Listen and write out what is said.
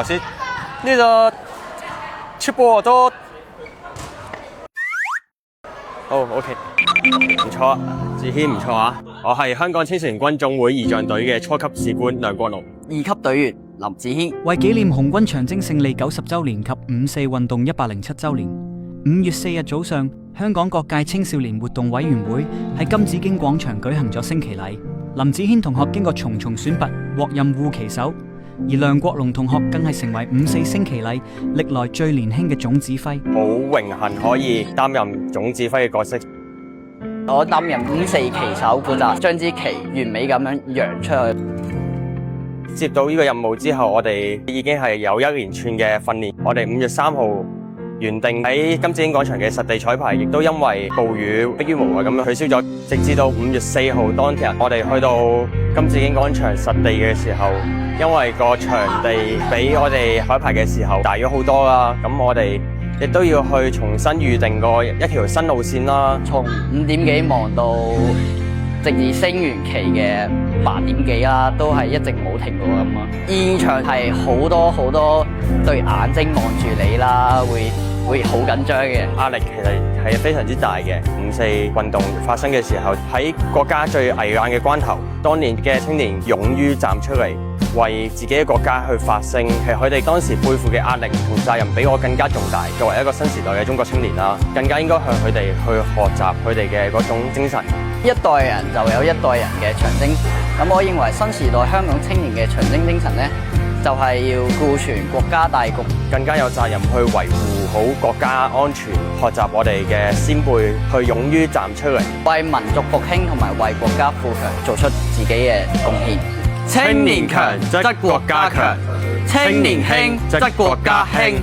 小心，呢個出波都，哦 OK， 唔錯，志軒唔錯啊！我係香港青少年軍總會儀仗隊嘅初級士官梁國龍，2級隊員林子軒。為紀念紅軍長征勝利90週年及五四運動107週年，5月4日早上，香港各界青少年活動委員會喺金紫荊廣場舉行咗升旗禮。林子軒同學經過重重選拔，獲任護旗手，而梁國龍同學更係成為五四升旗禮歷來最年輕嘅總指揮。好榮幸可以擔任總指揮嘅角色。我擔任五四旗手，負責將支旗完美咁樣揚出去。接到呢個任務之後，我哋已經係有一連串嘅訓練。我哋5月3號原定喺金紫荊廣場嘅實地彩排，亦都因為暴雨迫於無奈咁樣取消咗。直至到5月4號當日，我哋去到金紫荊廣場實地嘅時候，因為個場地比我哋彩排嘅時候大咗好多啦，咁我哋亦都要去重新預定過一條新路線啦。從5點幾望到直至升完旗嘅8點幾啦，都係一直冇停過咁啊！現場係好多對眼睛望住你啦，會好緊張嘅，壓力其實係非常之大嘅。五四運動發生嘅時候，喺國家最危難嘅關頭，當年嘅青年勇於站出嚟，為自己嘅國家去發聲。其實佢哋當時背負嘅壓力同責任比我更加重大。作為一個新時代嘅中國青年啦，更加應該向佢哋去學習佢哋嘅嗰種精神。一代人就有一代人嘅長征，咁我認為新時代香港青年嘅長征精神呢，就係要顧全國家大局，更加有責任去維護好國家安全，學習我哋嘅先輩，去勇於站出嚟，為民族復興同埋為國家富強做出自己嘅貢獻。青年強則國家強，青年興則國家興。